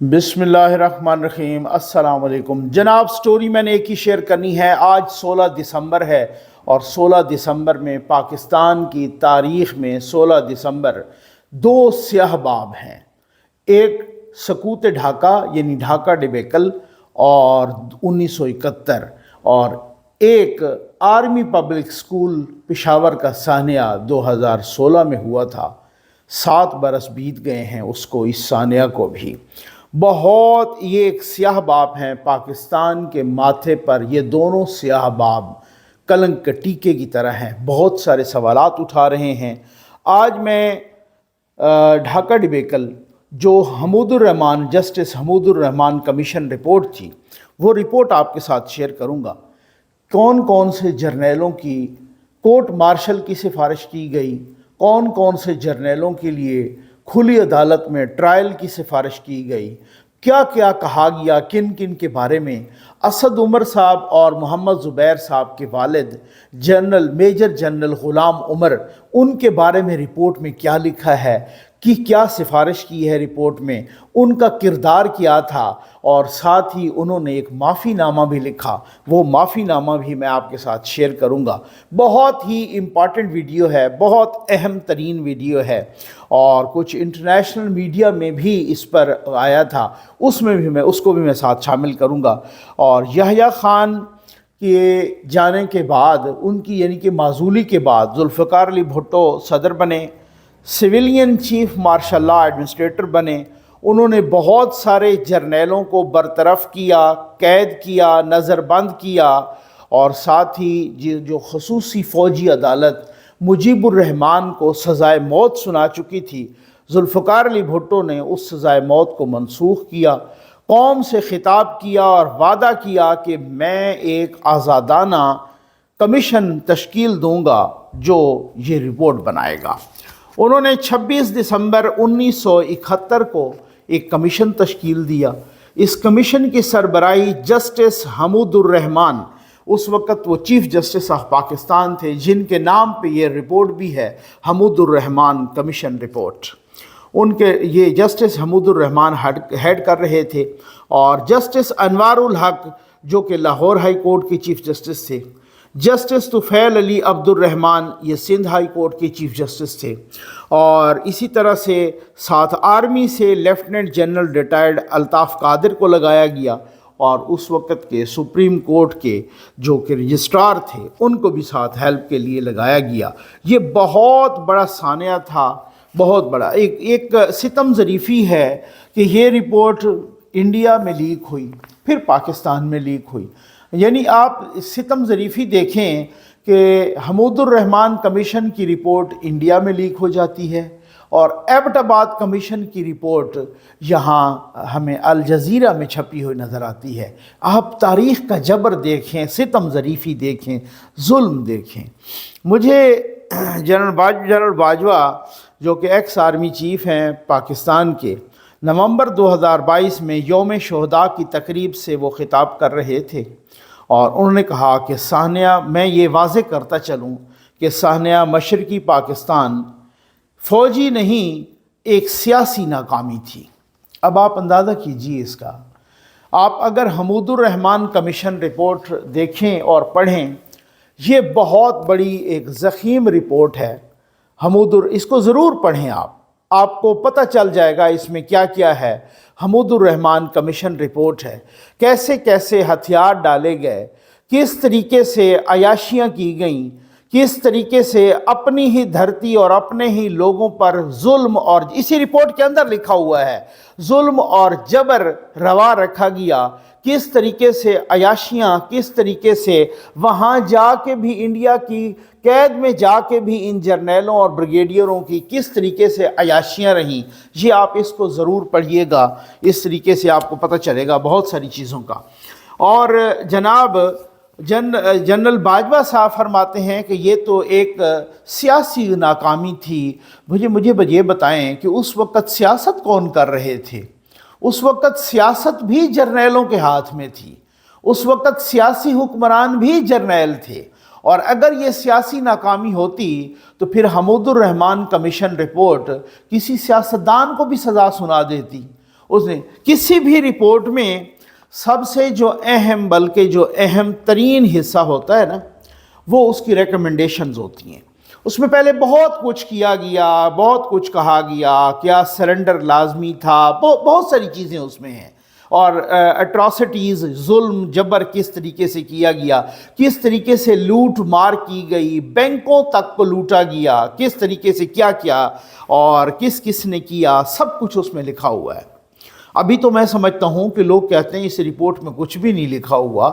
बिस्मिल्लाहिर्रहमानिर्रहीम। अस्सलाम वालेकुम जनाब। स्टोरी मैंने एक ही शेयर करनी है। आज 16 दिसंबर है और 16 दिसंबर में पाकिस्तान की तारीख़ में 16 दिसंबर दो स्याह बाब हैं। एक सकूत ढाका यानी ढाका डिबेकल और 1971 और एक आर्मी पब्लिक स्कूल पेशावर का सानिया 2016 में हुआ था। 7 बरस बीत गए हैं उसको, इस सानिया को भी। बहुत ये एक स्याह बाब हैं पाकिस्तान के माथे पर। ये दोनों स्याह बाब कलंक के टीके की तरह हैं। बहुत सारे सवालात उठा रहे हैं। आज मैं ढाका डिबेकल जो हमीदुर्रहमान जस्टिस हमीदुर्रहमान कमीशन रिपोर्ट थी, वो रिपोर्ट आपके साथ शेयर करूंगा। कौन कौन से जर्नैलों की कोर्ट मार्शल की सिफारिश की गई, कौन कौन से जर्नैलों के लिए खुली अदालत में ट्रायल की सिफारिश की गई, क्या क्या कहा गया किन किन के बारे में। असद उमर साहब और मोहम्मद ज़ुबैर साहब के वालिद मेजर जनरल ग़ुलाम उमर, उनके बारे में रिपोर्ट में क्या लिखा है कि क्या सिफारिश की है रिपोर्ट में, उनका किरदार क्या था, और साथ ही उन्होंने एक माफ़ीनामा भी लिखा। वो माफ़ीनामा भी मैं आपके साथ शेयर करूंगा। बहुत ही इम्पॉर्टेंट वीडियो है, बहुत अहम तरीन वीडियो है और कुछ इंटरनेशनल मीडिया में भी इस पर आया था, उसमें भी उसको भी मैं साथ शामिल करूंगा। और याह्या खान के जाने के बाद, उनकी यानी कि माजूली के बाद जुल्फ़िकार अली भुट्टो सदर बने, civilian chief marshal law administrator बने। उन्होंने बहुत सारे जर्नैलों को बरतरफ किया, कैद किया, नज़रबंद किया और साथ ही जो ख़ुसूसी फ़ौजी अदालत मुजीबुर्रहमान को सज़ाए मौत सुना चुकी थी, जुल्फ़िकार अली भुट्टो ने उस सज़ाए मौत को मनसूख किया। कौम से खिताब किया और वादा किया कि मैं एक आज़ादाना कमीशन तश्कील दूंगा जो ये रिपोर्ट बनाएगा। उन्होंने 26 दिसंबर 1971 को एक कमीशन तश्कील दिया। इस कमीशन की सरबराही जस्टिस हमीदुर्रहमान, उस वक़्त वो चीफ़ जस्टिस ऑफ पाकिस्तान थे, जिनके नाम पे ये रिपोर्ट भी है, हमीदुर्रहमान कमीशन रिपोर्ट। उनके ये जस्टिस हमीदुर्रहमान हेड कर रहे थे और जस्टिस अनवारुल हक जो कि लाहौर हाई कोर्ट के चीफ़ जस्टिस थे, जस्टिस तुफ़ैल अली अब्दुर्रहमान ये सिंध हाई कोर्ट के चीफ़ जस्टिस थे। और इसी तरह से साथ आर्मी से lieutenant general retired Altaf Qadir को लगाया गया और उस वक़्त के सुप्रीम कोर्ट के जो कि रजिस्ट्रार थे उनको भी साथ हेल्प के लिए लगाया गया। ये बहुत बड़ा सानिया था, बहुत बड़ा। एक सितम ज़रीफ़ी है कि ये रिपोर्ट इंडिया में लीक हुई, फिर पाकिस्तान में लीक हुई। यानी आप सितम ज़रीफ़ी देखें कि हमीदुर्रहमान कमीशन की रिपोर्ट इंडिया में लीक हो जाती है और एबटाबाद कमीशन की रिपोर्ट यहाँ हमें अल जज़ीरा में छपी हुई नज़र आती है। आप तारीख़ का जबर देखें, सितम ज़रीफ़ी देखें, जुल्म देखें। मुझे जनरल बाजवा जो कि एक्स आर्मी चीफ़ हैं पाकिस्तान के, नवंबर 2022 में यौम शोहदा की तकरीब से वो ख़िताब कर रहे थे और उन्होंने कहा कि सानिया, मैं ये वाज़े करता चलूँ कि सानिया मशरक़ी पाकिस्तान फ़ौजी नहीं एक सियासी नाकामी थी। अब आप अंदाज़ा कीजिए इसका। आप अगर हमीदुर्रहमान कमीशन रिपोर्ट देखें और पढ़ें, ये बहुत बड़ी एक ज़ख़ीम रिपोर्ट है। इसको ज़रूर पढ़ें आपको पता चल जाएगा इसमें क्या क्या है। हमीदुर्रहमान कमीशन रिपोर्ट है, कैसे कैसे हथियार डाले गए, किस तरीके से अयाशियाँ की गईं, किस तरीके से अपनी ही धरती और अपने ही लोगों पर जुल्म, और इसी रिपोर्ट के अंदर लिखा हुआ है जुल्म और जबर रवा रखा गया। किस तरीके से अयाशियाँ, किस तरीके से वहाँ जाके भी इंडिया की कैद में जाके भी इन जर्नैलों और ब्रिगेडियरों की किस तरीके से अयाशियाँ रहीं। ये आप इसको ज़रूर पढ़िएगा, इस तरीके से आपको पता चलेगा बहुत सारी चीज़ों का। और जनाब जनरल बाजवा साहब फरमाते हैं कि ये तो एक सियासी नाकामी थी। मुझे ये बताएं कि उस वक़्त सियासत कौन कर रहे थे? उस वक़्त सियासत भी जर्नैलों के हाथ में थी, उस वक़्त सियासी हुक्मरान भी जर्नैल थे। और अगर ये सियासी नाकामी होती तो फिर हमीदुर्रहमान कमीशन रिपोर्ट किसी सियासतदान को भी सज़ा सुना देती उसने किसी भी रिपोर्ट में सबसे जो अहम, बल्कि जो अहम तरीन हिस्सा होता है ना, वो उसकी रिकमेंडेशंस होती हैं। उसमें पहले बहुत कुछ किया गया, बहुत कुछ कहा गया, क्या सरेंडर लाजमी था, बहुत सारी चीज़ें उसमें हैं, और एट्रॉसिटीज़, जुल्म जबर किस तरीके से किया गया, किस तरीके से लूट मार की गई, बैंकों तक को लूटा गया, किस तरीके से क्या किया और किस किस ने किया, सब कुछ उसमें लिखा हुआ है। अभी तो मैं समझता हूँ कि लोग कहते हैं इस रिपोर्ट में कुछ भी नहीं लिखा हुआ।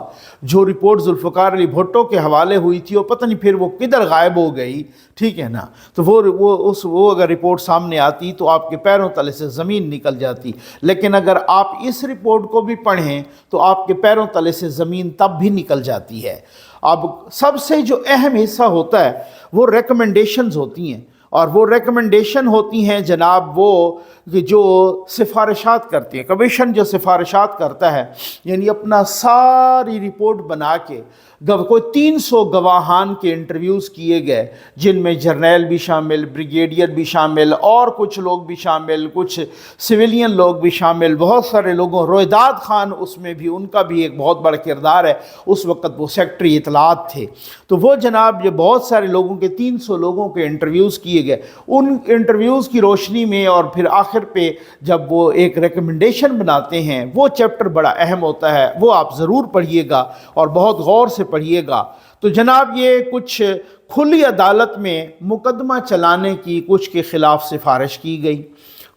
जो रिपोर्ट जुल्फ़िकार अली भुट्टो के हवाले हुई थी वो पता नहीं फिर वो किधर गायब हो गई, ठीक है ना। तो वो अगर रिपोर्ट सामने आती तो आपके पैरों तले से ज़मीन निकल जाती, लेकिन अगर आप इस रिपोर्ट को भी पढ़ें तो आपके पैरों तले से ज़मीन तब भी निकल जाती है। अब सबसे जो अहम हिस्सा होता है वो रिकमेंडेशंस होती हैं, और वो रिकमेंडेशन होती हैं जनाब वो कि जो सिफारिशात करती है कमीशन, जो सिफारिशात करता है, यानी अपना सारी रिपोर्ट बना के कोई 300 गवाहान के इंटरव्यूज़ किए गए, जिनमें जर्नैल भी शामिल, ब्रिगेडियर भी शामिल, और कुछ लोग भी शामिल, कुछ सिविलियन लोग भी शामिल, बहुत सारे लोगों, रोहिदाद खान उसमें भी, उनका भी एक बहुत बड़ा किरदार है, उस वक़्त वो सेक्रेटरी इतलात थे। तो वो जनाब जो बहुत सारे लोगों के 300 लोगों के इंटरव्यूज़ किए गए, उन इंटरव्यूज़ की रोशनी में और फिर आखिर पे जब वो एक रिकमेंडेशन बनाते हैं, वो चैप्टर बड़ा अहम होता है, वो आप ज़रूर पढ़िएगा और बहुत गौर से पढ़िएगा। तो जनाब ये कुछ खुली अदालत में मुकदमा चलाने की कुछ के ख़िलाफ़ सिफारिश की गई।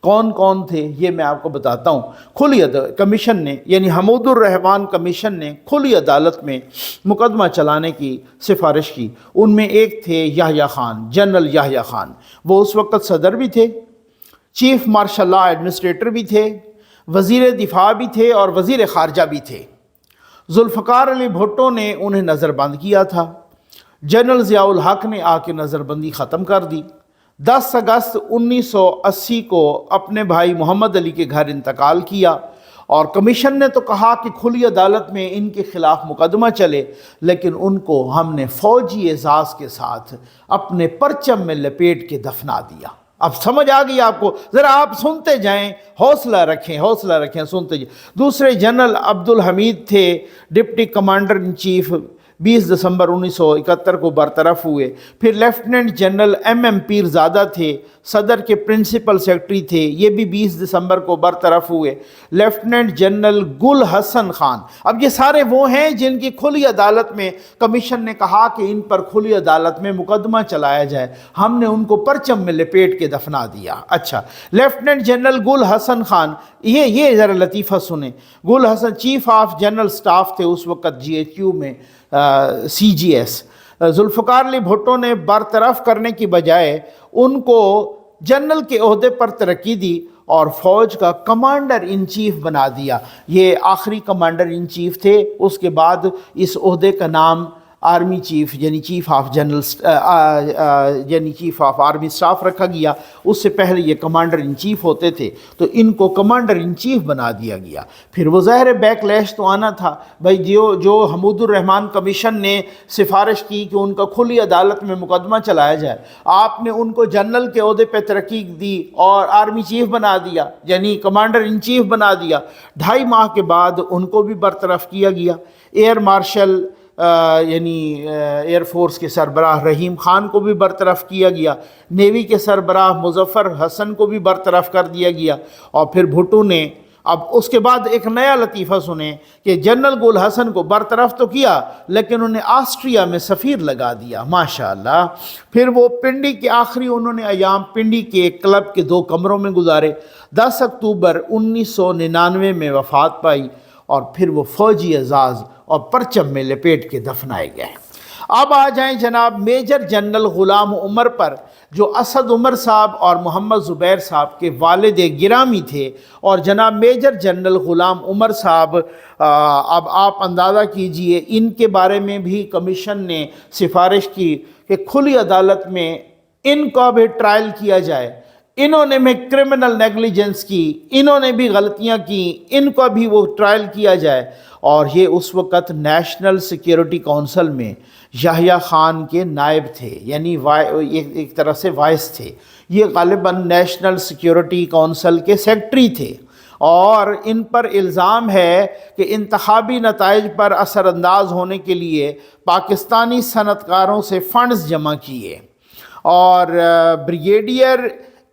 कौन कौन थे ये मैं आपको बताता हूँ। खुली कमीशन ने, यानी हमीदुर रहमान कमीशन ने खुली अदालत में मुकदमा चलाने की सिफारिश की। उनमें एक थे याह्या खान, जनरल याह्या खान। वो उस वक़्त सदर भी थे, चीफ़ मार्शल लॉ एडमिनिस्ट्रेटर भी थे, वज़ीर दिफा भी थे और वज़ीर ख़ारजा भी थे। जुल्फ़िकार अली भुट्टो ने उन्हें नज़रबंद किया था। जनरल ज़ियाउल हक ने आके नज़रबंदी ख़त्म कर दी। 10 अगस्त 1980 को अपने भाई मोहम्मद अली के घर इंतकाल किया, और कमीशन ने तो कहा कि खुली अदालत में इनके ख़िलाफ़ मुकदमा चले, लेकिन उनको हमने फ़ौजी एजाज़ के साथ अपने परचम में लपेट के दफना दिया। अब समझ आ गई आपको, ज़रा आप सुनते जाएं, हौसला रखें, सुनते जाएं। दूसरे जनरल अब्दुल हमीद थे, डिप्टी कमांडर इन चीफ, 20 दिसंबर 1971 को बरतरफ हुए। फिर लेफ्टिनेंट जनरल MM पीरज़ादा थे, सदर के प्रिंसिपल सेक्रेटरी थे, ये भी 20 दिसंबर को बरतरफ हुए। लेफ्टिनेंट जनरल गुल हसन खान, अब ये सारे वो हैं जिनकी खुली अदालत में कमीशन ने कहा कि इन पर खुली अदालत में मुकदमा चलाया जाए, हमने उनको परचम में लपेट के दफना दिया। अच्छा, लेफ्टिनेंट जनरल गुल हसन खान, ये ज़रा लतीफ़ा सुने। Gul Hasan chief of general staff थे उस वक़्त GHQ में, CGS। जुल्फ़िकार अली भुट्टो ने बरतरफ करने की बजाय उनको जनरल के ओहदे पर तरक्की दी और फ़ौज का कमांडर इन चीफ बना दिया। ये आखिरी कमांडर इन चीफ थे। उसके बाद इस ओहदे का नाम आर्मी चीफ यानी चीफ ऑफ जनरल यानी चीफ ऑफ आर्मी स्टाफ रखा गया। उससे पहले ये कमांडर इन चीफ होते थे, तो इनको कमांडर इन चीफ बना दिया गया। फिर वो ज़ाहिर बैकलैश तो आना था भाई, जो हमीदुर रहमान कमीशन ने सिफारिश की कि उनका खुली अदालत में मुकदमा चलाया जाए, आपने उनको जनरल के ओहदे पर तरक्की दी और आर्मी चीफ बना दिया, यानी कमांडर इन चीफ बना दिया। 2.5 माह के बाद उनको भी बरतरफ किया गया। एयर मार्शल यानी एयरफोर्स के सरबराह रहीम ख़ान को भी बरतरफ किया गया। नेवी के सरबराह मुजफ़्फ़र हसन को भी बरतरफ कर दिया गया। और फिर भुट्टो ने, अब उसके बाद एक नया लतीफ़ा सुने कि जनरल गुल हसन को बरतरफ तो किया, लेकिन उन्हें ऑस्ट्रिया में सफ़ीर लगा दिया, माशाअल्लाह। फिर वो पिंडी के आखिरी उन्होंने अयाम पिंडी के एक क्लब के 2 कमरों में गुजारे। 10 अक्टूबर 1999 में वफ़ात पाई, और फिर वो फ़ौजी एजाज़ और परचम में लपेट के दफनाए गए। अब आ जाएं जनाब मेजर जनरल ग़ुलाम उमर पर, जो असद उमर साहब और मोहम्मद ज़ुबैर साहब के वालिद गिरामी थे। और जनाब मेजर जनरल ग़ुलाम उमर साहब, अब आप अंदाज़ा कीजिए, इनके बारे में भी कमीशन ने सिफारिश की कि खुली अदालत में इनका भी ट्रायल किया जाए। इन्होंने भी क्रिमिनल नेगलिजेंस की, इन्होंने भी गलतियां की, इनका भी वो ट्रायल किया जाए। और ये उस वक़्त नेशनल सिक्योरिटी काउंसिल में याह्या खान के नायब थे, यानी एक तरह से वाइस थे। ये गालिबन नेशनल सिक्योरिटी काउंसिल के सेक्रेटरी थे। اور ان پر الزام ہے کہ انتخابی نتائج پر اثر انداز ہونے کے لیے پاکستانی صنعت کاروں سے فنڈز جمع کیے، اور بریگیڈیئر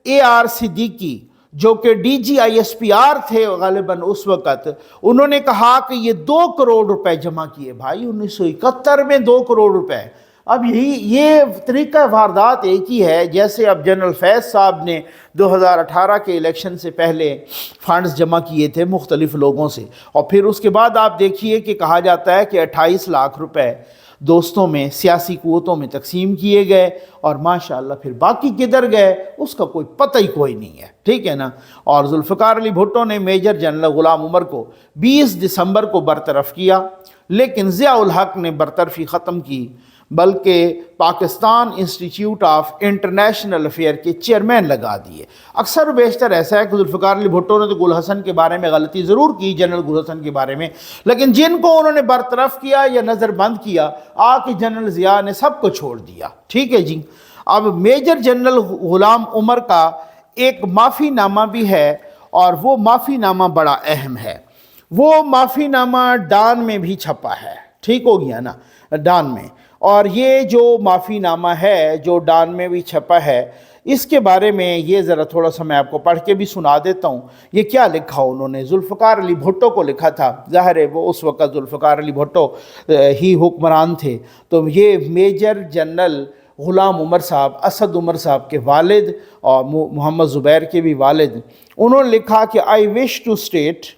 اے آر صدیقی جو کہ D G I S P R تھے غالباً اس وقت، انہوں نے کہا کہ یہ 2 کروڑ روپے جمع کیے۔ بھائی 1971 میں 2 کروڑ روپے! اب یہ طریقہ واردات ایک ہی ہے جیسے اب جنرل فیض صاحب نے 2018 کے الیکشن سے پہلے فنڈز جمع کیے تھے مختلف لوگوں سے، اور پھر اس کے بعد آپ دیکھیے کہ کہا جاتا ہے کہ 28 لاکھ روپے دوستوں میں، سیاسی قوتوں میں تقسیم کیے گئے، اور ماشاءاللہ پھر باقی کدھر گئے اس کا کوئی پتہ ہی کوئی نہیں ہے، ٹھیک ہے نا۔ اور ذوالفقار علی بھٹو نے میجر جنرل غلام عمر کو 20 دسمبر کو برطرف کیا، لیکن ضیاء الحق نے برطرفی ختم کی، بلکہ Pakistan institute of international affair کے چیئرمین لگا دیے۔ اکثر و بیشتر ایسا ہے کہ ذوالفقار علی بھٹو نے تو گل حسن کے بارے میں غلطی ضرور کی، جنرل گل حسن کے بارے میں، لیکن جن کو انہوں نے برطرف کیا یا نظر بند کیا، آ کے جنرل ضیاء نے سب کو چھوڑ دیا، ٹھیک ہے جی۔ اب میجر جنرل غلام عمر کا ایک معافی نامہ بھی ہے، اور وہ معافی نامہ بڑا اہم ہے۔ وہ معافی نامہ ڈان میں بھی چھپا ہے، ٹھیک ہو گیا نا، ڈان میں۔ اور یہ جو معافی نامہ ہے جو ڈان میں بھی چھپا ہے، اس کے بارے میں یہ ذرا تھوڑا سا میں آپ کو پڑھ کے بھی سنا دیتا ہوں۔ یہ کیا لکھا انہوں نے؟ ذوالفقار علی بھٹو کو لکھا تھا، ظاہر ہے وہ اس وقت ذوالفقار علی بھٹو ہی حکمران تھے، تو یہ میجر جنرل غلام عمر صاحب، اسد عمر صاحب کے والد اور محمد زبیر کے بھی والد، انہوں نے لکھا کہ I wish to state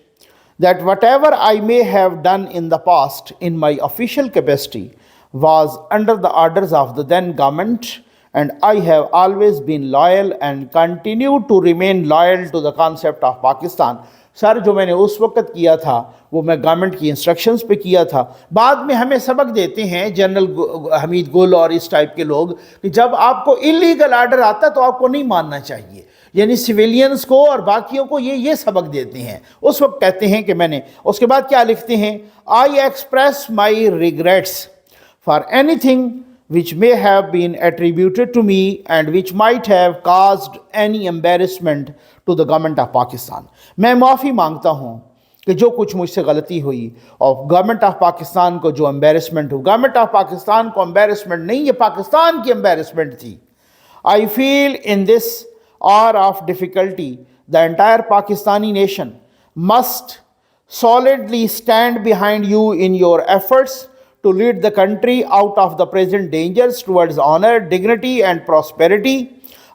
that whatever I may have done in the past in my official capacity was under the orders of the then government, and I have always been loyal and continue to remain loyal to the concept of Pakistan. سر جو میں نے اس وقت کیا تھا وہ میں government کی instructions پہ کیا تھا۔ بعد میں ہمیں سبق دیتے ہیں جنرل حمید گل اور اس ٹائپ کے لوگ کہ جب آپ کو اللیگل آرڈر آتا تو آپ کو نہیں ماننا چاہیے، یعنی سویلینز کو اور باقیوں کو یہ سبق دیتے ہیں۔ اس وقت کہتے ہیں کہ میں نے، اس کے بعد کیا لکھتے ہیں؟ I express my regrets for anything which may have been attributed to me and which might have caused any embarrassment to the government of Pakistan. میں معافی مانگتا ہوں کہ جو کچھ مجھ سے غلطی ہوئی اور گورنمنٹ آف پاکستان کو جو embarrassment who, government of Pakistan کو embarrassment نہیں، یہ پاکستان کی embarrassment تھی۔ I feel in this hour of difficulty the entire Pakistani nation must solidly stand behind you in your efforts to lead the country out of the present dangers towards honor, dignity and prosperity.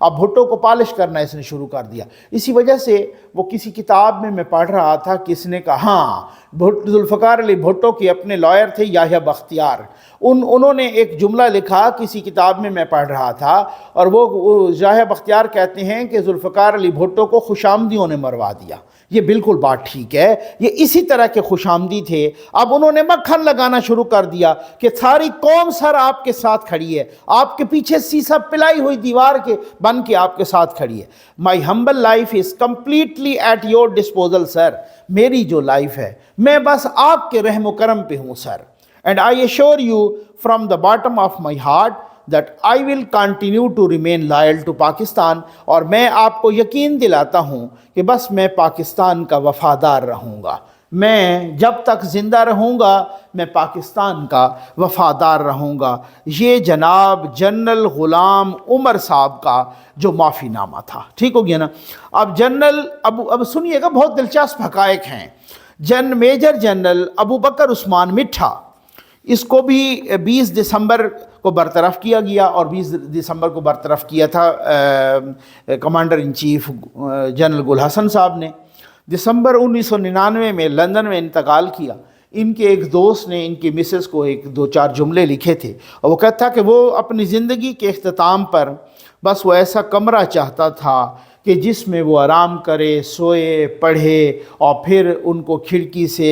اب بھٹو کو polish کرنا اس نے شروع کر دیا۔ اسی وجہ سے وہ کسی کتاب میں پڑھ رہا تھا، کس نے کہا، ہاں ذوالفقار علی بھٹو کے اپنے لائر تھے یحییٰ بختیار، انہوں نے ایک جملہ لکھا کسی کتاب میں پڑھ رہا تھا، اور وہ یحییٰ بختیار کہتے ہیں کہ ذوالفقار علی بھٹو کو خوشامدیوں نے مروا دیا۔ یہ بالکل بات ٹھیک ہے، یہ اسی طرح کے خوشامدی تھے۔ اب انہوں نے مکھن لگانا شروع کر دیا کہ ساری قوم سر آپ کے ساتھ کھڑی ہے، آپ کے پیچھے سیسا پلائی ہوئی دیوار کے بن کے آپ کے ساتھ کھڑی ہے۔ My humble life is completely at your disposal sir, میری جو لائف ہے میں بس آپ کے رحم و کرم پہ ہوں sir. And I assure you from the bottom of my heart that I will continue to remain loyal to Pakistan، اور میں آپ کو یقین دلاتا ہوں کہ بس میں پاکستان کا وفادار رہوں گا، میں جب تک زندہ رہوں گا میں پاکستان کا وفادار رہوں گا۔ یہ جناب جنرل غلام عمر صاحب کا جو معافی نامہ تھا، ٹھیک ہو گیا نا۔ اب جنرل اب سنیے گا، بہت دلچسپ حقائق ہیں۔ میجر جنرل ابو بکر عثمان مٹھا، اس کو بھی 20 دسمبر کو برطرف کیا گیا، اور 20 دسمبر کو برطرف کیا تھا کمانڈر ان چیف جنرل گل حسن صاحب نے۔ دسمبر 1999 میں لندن میں انتقال کیا۔ ان کے ایک دوست نے ان کی مسز کو 1-2-4 جملے لکھے تھے، اور وہ کہتا تھا کہ وہ اپنی زندگی کے اختتام پر بس وہ ایسا کمرہ چاہتا تھا کہ جس میں وہ آرام کرے، سوئے، پڑھے، اور پھر ان کو کھڑکی سے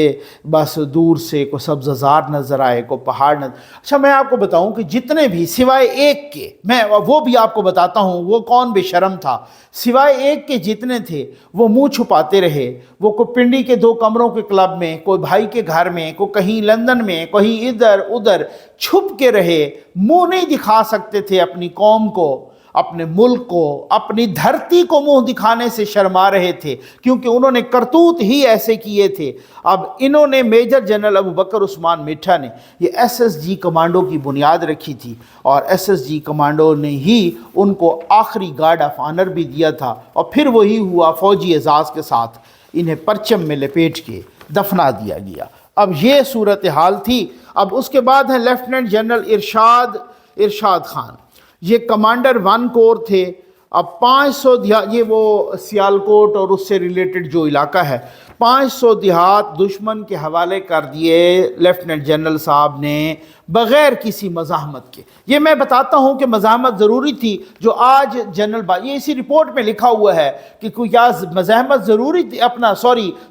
بس دور سے کو سبززار نظر آئے، کو پہاڑ نظر۔ اچھا میں آپ کو بتاؤں کہ جتنے بھی سوائے ایک کے، میں وہ بھی آپ کو بتاتا ہوں وہ کون بے شرم تھا، سوائے ایک کے جتنے تھے وہ منہ چھپاتے رہے۔ وہ کوئی پنڈی کے 2 کمروں کے کلب میں، کوئی بھائی کے گھر میں، کوئی کہیں لندن میں، کہیں ادھر ادھر چھپ کے رہے، منہ نہیں دکھا سکتے تھے اپنی قوم کو، अपने मुल्क को, अपनी धरती को मुंह दिखाने से शर्मा रहे थे, क्योंकि उन्होंने करतूत ही ऐसे किए थे। अब इन्होंने मेजर जनरल अबू बकर उस्मान मिठा ने ये SSG कमांडो की बुनियाद रखी थी, और SSG कमांडो ने ही उनको आखिरी गार्ड ऑफ ऑनर भी दिया था, और फिर वही हुआ, फ़ौजी एजाज़ के साथ इन्हें परचम में लपेट के दफना दिया गया। अब ये सूरत हाल थी। अब उसके बाद है लेफ्टिनेंट जनरल इरशाद खान, ये कमांडर 1 कोर थे। अब 500 देहात, ये वो सियालकोट और उससे रिलेटेड जो इलाका है, 500 देहात दुश्मन के हवाले कर दिए लेफ्टिनेंट जनरल साहब ने बग़ैर किसी मज़ाहमत के। ये मैं बताता हूँ कि मज़ाहमत ज़रूरी थी, जो आज जनरल ये इसी रिपोर्ट में लिखा हुआ है कि क्या मज़ाहमत ज़रूरी थी,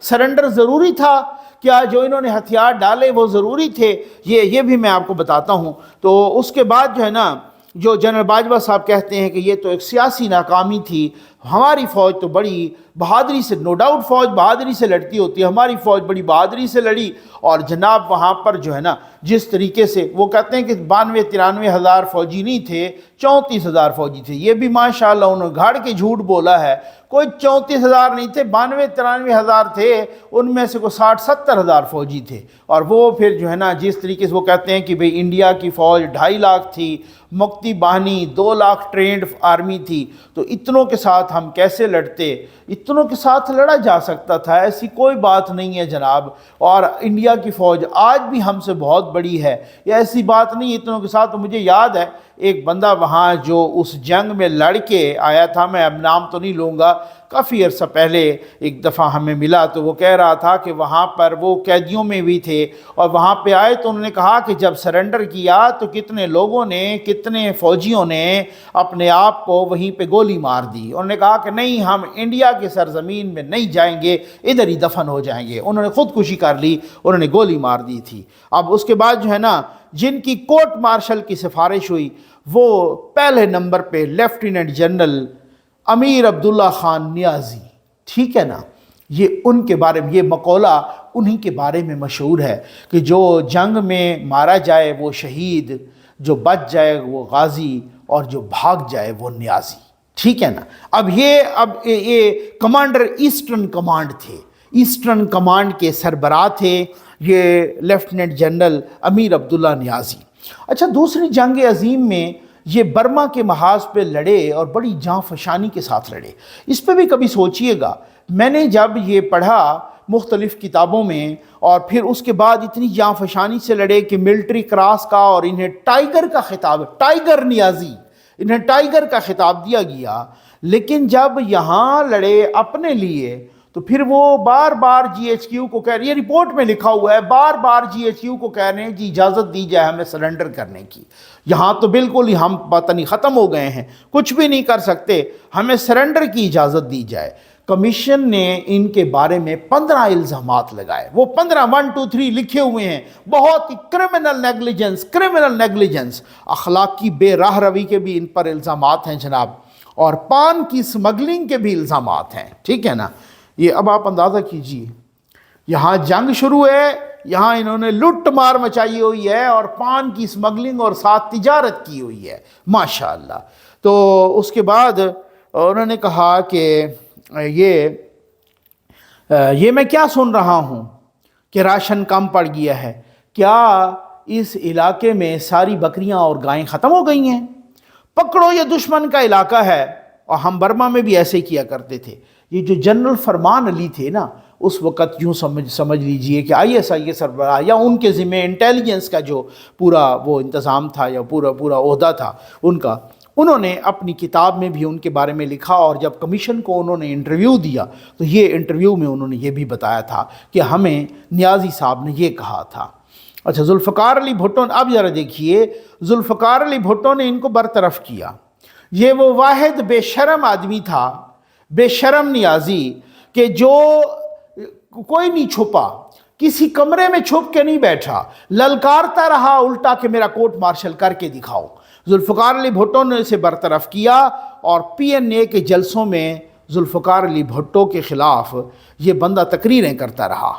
सरेंडर ज़रूरी था, क्या जो इन्होंने हथियार डाले वो ज़रूरी थे, ये भी मैं आपको बताता हूँ। तो उसके बाद जो है ना, जो जनरल बाजवा साहब कहते हैं कि ये तो एक सियासी नाकामी थी, हमारी फ़ौज तो बड़ी बहादुरी से, नो डाउट फ़ौज बहादुरी से लड़ती होती है, हमारी फ़ौज बड़ी बहादुरी से लड़ी, और जनाब वहाँ पर जो है ना जिस तरीके से वो कहते हैं कि 92-93 हज़ार फ़ौजी नहीं थे, 34 हज़ार फ़ौजी थे। ये भी माशाअल्लाह उन्होंने गाड़ के झूठ बोला है, कोई 34 हज़ार नहीं थे, 92-93 हज़ार थे, उनमें से कोई 60-70 हज़ार फ़ौजी थे। और वो फिर जो है ना जिस तरीके से वो कहते हैं कि भाई इंडिया की फ़ौज 2.5 लाख थी, मुक्ति बाहिनी 2 लाख ट्रेंड आर्मी थी, तो इतनों के साथ हम कैसे लड़ते? इतनों के साथ लड़ा जा सकता था, ऐसी कोई बात नहीं है जनाब। और इंडिया की फ़ौज आज भी हमसे बहुत बड़ी है, ये ऐसी बात नहीं इतनों के साथ। तो मुझे याद है एक बंदा वहाँ जो उस जंग में लड़ के आया था, मैं अब नाम तो नहीं लूँगा, काफ़ी अर्सा पहले एक दफ़ा हमें मिला, तो वो कह रहा था कि वहाँ पर वो कैदियों में भी थे, और वहाँ पे आए तो उन्होंने कहा कि जब सरेंडर किया तो कितने लोगों ने, कितने फ़ौजियों ने अपने आप को वहीं पे गोली मार दी। उन्होंने कहा कि नहीं, हम इंडिया की सरज़मीन में नहीं जाएंगे, इधर ही दफन हो जाएंगे। उन्होंने ख़ुदकुशी कर ली, उन्होंने गोली मार दी थी। अब उसके बाद जो है ना जिनकी कोर्ट मार्शल की सिफारिश हुई, वो पहले नंबर पे lieutenant general Amir Abdullah Khan Niazi, ठीक है ना। ये उनके बारे में, ये मकौला उन्हीं के बारे में मशहूर है कि जो जंग में मारा जाए वो शहीद, जो बच जाए वो गाजी, और जो भाग जाए वो नियाज़ी, ठीक है ना। अब ये कमांडर ईस्टर्न कमांड थे, ईस्टर्न कमांड के सरबराह थे ये lieutenant general Amir Abdullah Niazi. अच्छा, दूसरी जंग अजीम में ये बर्मा के महाज पे लड़े और बड़ी जाँ फशानी के साथ लड़े। इस पे भी कभी सोचिएगा, मैंने जब ये पढ़ा मुख्तलिफ़ किताबों में, और फिर उसके बाद इतनी जाँ फशानी से लड़े कि मिलिट्री क्रॉस का और इन्हें टाइगर का खिताब, टाइगर नियाज़ी, इन्हें टाइगर का खिताब दिया गया। लेकिन जब यहाँ लड़े अपने लिए तो फिर वो बार बार GHQ को कह रहे, ये रिपोर्ट में लिखा हुआ है, बार बार GHQ को कह रहे हैं जी इजाज़त दी जाए हमें सरेंडर करने की। यहाँ तो बिल्कुल ही हम पता नहीं ख़त्म हो गए हैं, कुछ भी नहीं कर सकते, हमें सरेंडर की इजाज़त दी जाए। कमीशन ने इनके बारे में 15 इल्ज़ामात लगाए, वो 15 1 2 3 लिखे हुए हैं, बहुत ही क्रिमिनल नेगलिजेंस, अखलाकी बेराह रवी के भी इन पर इल्ज़ामात हैं जनाब, और पान की स्मगलिंग के भी इल्ज़ामात हैं, ठीक है ना। ये अब आप अंदाज़ा कीजिए, यहाँ जंग शुरू है, यहाँ इन्होंने लुट मार मचाई हुई है, और पान की स्मगलिंग और साथ तिजारत की हुई है माशाअल्लाह। तो उसके बाद उन्होंने कहा कि ये मैं क्या सुन रहा हूँ कि राशन कम पड़ गया है, क्या इस इलाके में सारी बकरियाँ और गायें ख़त्म हो गई हैं? पकड़ो, ये दुश्मन का इलाका है। और हम बर्मा में भी ऐसे किया करते थे। ये जो जनरल फरमान अली थे ना, उस वक़्त यूँ समझ लीजिए कि ISI सरबराह या उनके ज़िम्मे इंटेलिजेंस का जो पूरा वो इंतज़ाम था या पूरा ओहदा था उनका, उन्होंने अपनी किताब में भी उनके बारे में लिखा। और जब कमीशन को उन्होंने इंटरव्यू दिया तो ये इंटरव्यू में उन्होंने ये भी बताया था कि हमें नियाज़ी साहब ने ये कहा था। अच्छा, जुल्फ़िकार अली भुट्टो, अब ज़रा देखिए, जुल्फ़िकार अली भुट्टो ने इनको बरतरफ़ किया। ये वो वाहिद बेशरम आदमी था, बेशरम नियाज़ी, कि जो कोई नहीं छुपा, किसी कमरे में छुप के नहीं बैठा, ललकारता रहा उल्टा कि मेरा कोर्ट मार्शल करके दिखाओ। जुल्फ़िकार अली भुट्टो ने इसे बरतरफ़ किया, और PNA के जलसों में जुल्फ़िकार अली भुट्टो के ख़िलाफ़ ये बंदा तकरीरें करता रहा।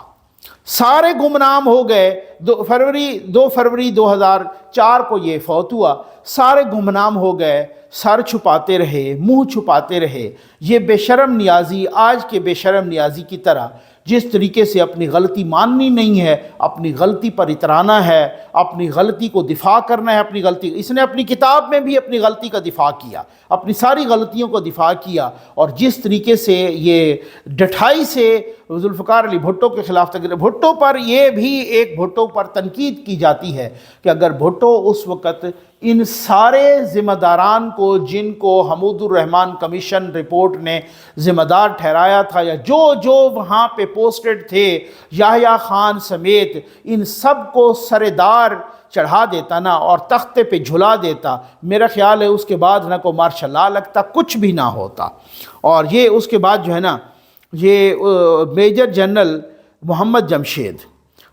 سارے گمنام ہو گئے. 2 فروری 2004 کو یہ فوت ہوا. سارے گمنام ہو گئے, سر چھپاتے رہے, منہ چھپاتے رہے. یہ بے شرم نیازی آج کے بے شرم نیازی کی طرح جس طریقے سے اپنی غلطی ماننی نہیں ہے, اپنی غلطی پر اترانا ہے, اپنی غلطی کو دفاع کرنا ہے. اپنی غلطی, اس نے اپنی کتاب میں بھی اپنی غلطی کا دفاع کیا, اپنی ساری غلطیوں کو دفاع کیا. اور جس طریقے سے یہ ڈٹھائی سے ذوالفقار علی بھٹو کے خلاف تقریر, بھٹو پر یہ بھی ایک بھٹو پر تنقید کی جاتی ہے کہ اگر بھٹو اس وقت ان سارے ذمہ داران کو جن کو حمود الرحمن کمیشن رپورٹ نے ذمہ دار ٹھہرایا تھا, یا جو وہاں پہ پوسٹڈ تھے یحییٰ خان سمیت, ان سب کو سردار چڑھا دیتا نا اور تختے پہ جھلا دیتا, میرا خیال ہے اس کے بعد نہ کو مارشل لا لگتا, کچھ بھی نہ ہوتا. اور یہ اس کے بعد جو ہے نا, یہ میجر جنرل محمد جمشید,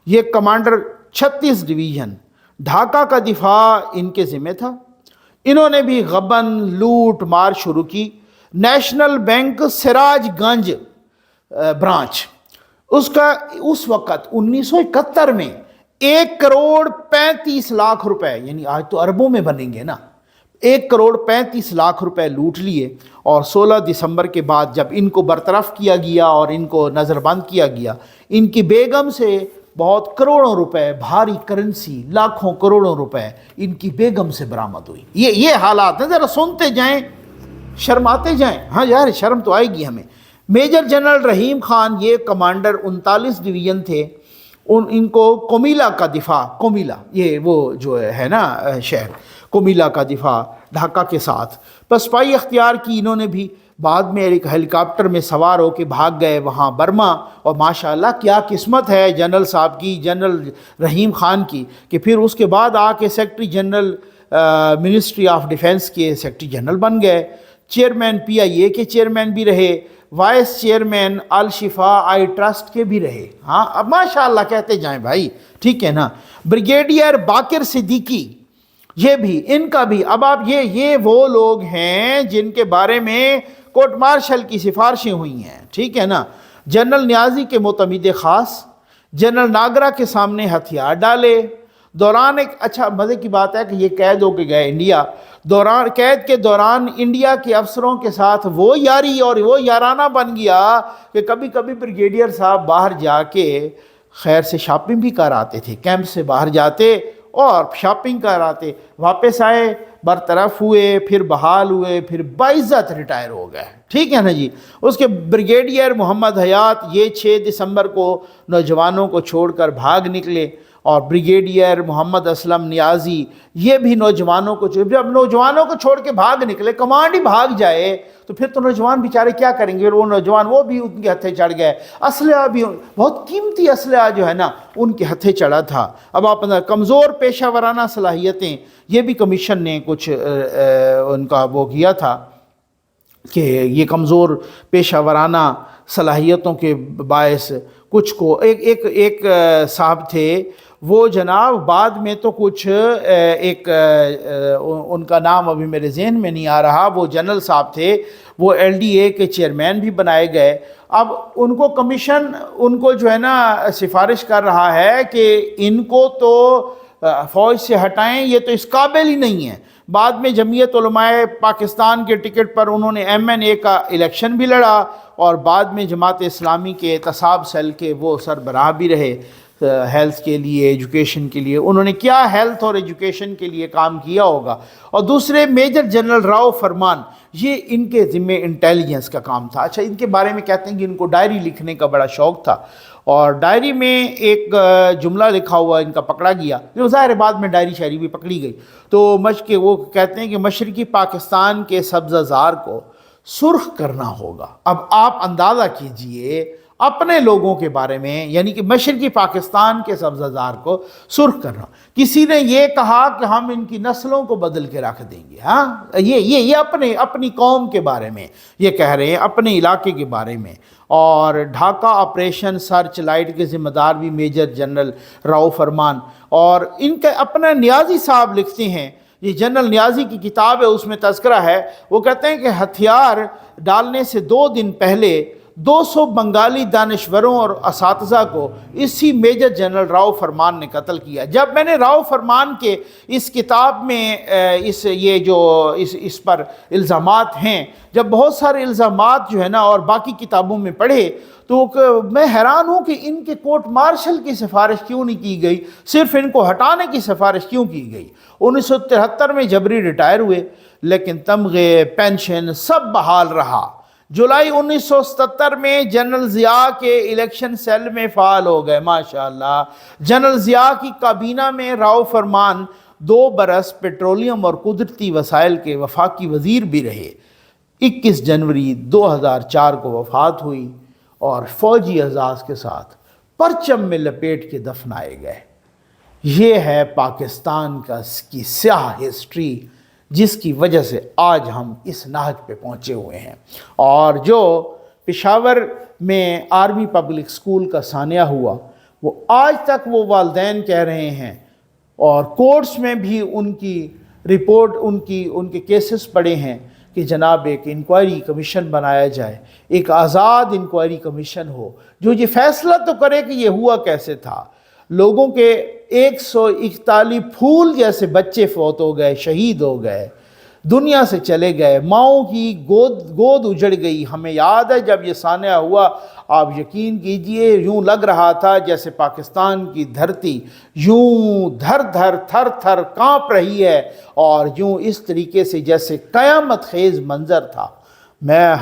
یہ کمانڈر 36 ڈویژن, ڈھاکہ کا دفاع ان کے ذمہ تھا. انہوں نے بھی غبن لوٹ مار شروع کی. نیشنل بینک سراج گنج برانچ, اس کا اس وقت 1971 میں 1,35,00,000 روپے, یعنی آج تو اربوں میں بنیں گے نا, 1,35,00,000 روپے لوٹ لیے. اور 16 دسمبر کے بعد جب ان کو برطرف کیا گیا اور ان کو نظر بند کیا گیا, ان کی بیگم سے بہت کروڑوں روپے بھاری کرنسی, لاکھوں کروڑوں روپے ان کی بیگم سے برآمد ہوئی. یہ حالات ہیں, ذرا سنتے جائیں, شرماتے جائیں. ہاں یار شرم تو آئے گی ہمیں. میجر جنرل رحیم خان, یہ کمانڈر 39 ڈویژن تھے, ان کو کومیلا کا دفاع, کومیلا یہ وہ جو ہے نا شہر, کومیلا کا دفاع ڈھاکہ کے ساتھ پسپائی اختیار کی انہوں نے بھی. بعد میں ایک ہیلی کاپٹر میں سوار ہو کے بھاگ گئے وہاں برما. اور ماشاءاللہ کیا قسمت ہے جنرل صاحب کی, جنرل رحیم خان کی, کہ پھر اس کے بعد آ کے secretary general ministry of defence کے سیکرٹری جنرل بن گئے. چیئرمین PIA کے چیئرمین بھی رہے, vice chairman Al Shifa eye trust کے بھی رہے. ہاں اب ماشاءاللہ کہتے جائیں بھائی, ٹھیک ہے نا. بریگیڈیئر باقر صدیقی, یہ بھی, ان کا بھی. اب آپ یہ وہ لوگ ہیں جن کے بارے میں کورٹ مارشل کی سفارشیں ہوئی ہیں, ٹھیک ہے نا. جنرل نیازی کے معتمد خاص, جنرل ناگرا کے سامنے ہتھیار ڈالے. دوران ایک اچھا مزے کی بات ہے کہ یہ قید ہو کے گئے انڈیا. قید کے دوران انڈیا کے افسروں کے ساتھ وہ یاری اور وہ یارانہ بن گیا کہ کبھی کبھی بریگیڈیئر صاحب باہر جا کے خیر سے شاپنگ بھی کر آتے تھے, کیمپ سے باہر جاتے اور شاپنگ کر آتے, واپس آئے, برطرف ہوئے, پھر بحال ہوئے, پھر باعزت ریٹائر ہو گئے, ٹھیک ہے نا جی. اس کے بریگیڈیئر محمد حیات, یہ 6 دسمبر کو نوجوانوں کو چھوڑ کر بھاگ نکلے. اور بریگیڈیئر محمد اسلم نیازی, یہ بھی نوجوانوں کو جب نوجوانوں کو چھوڑ کے بھاگ نکلے, کمانڈ ہی بھاگ جائے تو پھر تو نوجوان بیچارے کیا کریں گے. وہ نوجوان وہ بھی ان کے ہتھے چڑھ گئے, اسلحہ بھی بہت قیمتی اسلحہ جو ہے نا ان کے ہتھے چڑھا تھا. اب آپ کمزور پیشہ ورانہ صلاحیتیں, یہ بھی کمیشن نے کچھ ان کا وہ کیا تھا کہ یہ کمزور پیشہ ورانہ صلاحیتوں کے باعث کچھ کو ایک صاحب تھے وہ جناب, بعد میں تو کچھ ایک ان کا نام ابھی میرے ذہن میں نہیں آ رہا, وہ جنرل صاحب تھے, وہ LDA کے چیئرمین بھی بنائے گئے. اب ان کو کمیشن ان کو جو ہے نا سفارش کر رہا ہے کہ ان کو تو فوج سے ہٹائیں, یہ تو اس قابل ہی نہیں ہے. بعد میں جمعیت علماء پاکستان کے ٹکٹ پر انہوں نے MNA کا الیکشن بھی لڑا اور بعد میں جماعت اسلامی کے اعتصاب سیل کے وہ سربراہ بھی رہے. ہیلتھ کے لیے, ایجوکیشن کے لیے انہوں نے کیا ہیلتھ اور ایجوکیشن کے لیے کام کیا ہوگا. اور دوسرے میجر جنرل راؤ فرمان, یہ ان کے ذمہ انٹیلیجنس کا کام تھا. اچھا, ان کے بارے میں کہتے ہیں کہ ان کو ڈائری لکھنے کا بڑا شوق تھا اور ڈائری میں ایک جملہ لکھا ہوا ان کا پکڑا گیا, جو ظاہر بعد میں ڈائری شاعری بھی پکڑی گئی. تو وہ کہتے ہیں کہ مشرقی پاکستان کے سبزہ زار کو سرخ کرنا ہوگا. اب آپ اندازہ کیجئے اپنے لوگوں کے بارے میں, یعنی کہ مشرقی پاکستان کے سبزہ زار کو سرخ کرنا. کسی نے یہ کہا کہ ہم ان کی نسلوں کو بدل کے رکھ دیں گے. ہاں, یہ اپنی قوم کے بارے میں یہ کہہ رہے ہیں, اپنے علاقے کے بارے میں. اور ڈھاکہ آپریشن سرچ لائٹ کے ذمہ دار بھی میجر جنرل راؤ فرمان. اور ان کا اپنا نیازی صاحب لکھتے ہیں, یہ جنرل نیازی کی کتاب ہے, اس میں تذکرہ ہے. وہ کہتے ہیں کہ ہتھیار ڈالنے سے 2 دن پہلے 200 بنگالی دانشوروں اور اساتذہ کو اسی میجر جنرل راؤ فرمان نے قتل کیا۔ جب میں نے راؤ فرمان کے اس کتاب میں اس پر الزامات ہیں، جب بہت سارے الزامات جو ہے نا اور باقی کتابوں میں پڑھے تو میں حیران ہوں کہ ان کے کورٹ مارشل کی سفارش کیوں نہیں کی گئی، صرف ان کو ہٹانے کی سفارش کیوں کی گئی۔ 1973 میں جبری ریٹائر ہوئے، لیکن تمغے، پینشن سب بحال رہا۔ جولائی 1977 میں جنرل ضیاء کے الیکشن سیل میں فعال ہو گئے، ماشاءاللہ۔ جنرل ضیاء کی کابینہ میں راؤ فرمان 2 برس پیٹرولیم اور قدرتی وسائل کے وفاقی وزیر بھی رہے۔ 21 جنوری 2004 کو وفات ہوئی اور فوجی اعزاز کے ساتھ پرچم میں لپیٹ کے دفنائے گئے۔ یہ ہے پاکستان کی سیاہ ہسٹری، جس کی وجہ سے آج ہم اس نہج پہ پہنچے ہوئے ہیں۔ اور جو پشاور میں آرمی پبلک سکول کا سانحہ ہوا، وہ آج تک وہ والدین کہہ رہے ہیں، اور کورٹس میں بھی ان کی رپورٹ، ان کے کیسز پڑے ہیں کہ جناب ایک انکوائری کمیشن بنایا جائے، ایک آزاد انکوائری کمیشن ہو جو یہ فیصلہ تو کرے کہ یہ ہوا کیسے تھا۔ لوگوں کے 141 پھول جیسے بچے فوت ہو گئے، شہید ہو گئے، دنیا سے چلے گئے، ماؤں کی گود اجڑ گئی۔ ہمیں یاد ہے جب یہ سانحہ ہوا، آپ یقین کیجئے یوں لگ رہا تھا جیسے پاکستان کی دھرتی یوں تھر تھر کانپ رہی ہے، اور یوں اس طریقے سے جیسے قیامت خیز منظر تھا۔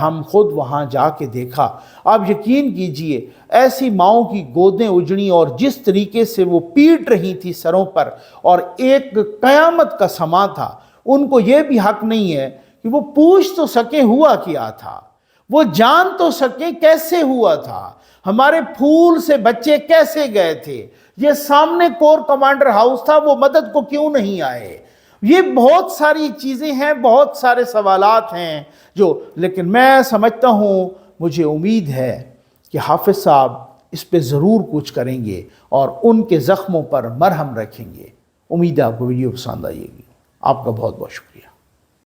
ہم خود وہاں جا کے دیکھا، آپ یقین کیجئے ایسی ماؤں کی گودیں اجڑی، اور جس طریقے سے وہ پیٹ رہی تھی سروں پر، اور ایک قیامت کا سما تھا۔ ان کو یہ بھی حق نہیں ہے کہ وہ پوچھ تو سکیں ہوا کیا تھا، وہ جان تو سکیں کیسے ہوا تھا، ہمارے پھول سے بچے کیسے گئے تھے، یہ سامنے کور کمانڈر ہاؤس تھا، وہ مدد کو کیوں نہیں آئے۔ یہ بہت ساری چیزیں ہیں، بہت سارے سوالات ہیں لیکن میں سمجھتا ہوں، مجھے امید ہے کہ حافظ صاحب اس پہ ضرور کچھ کریں گے اور ان کے زخموں پر مرہم رکھیں گے۔ امید ہے آپ کو ویڈیو پسند آئے گی۔ آپ کا بہت بہت شکریہ۔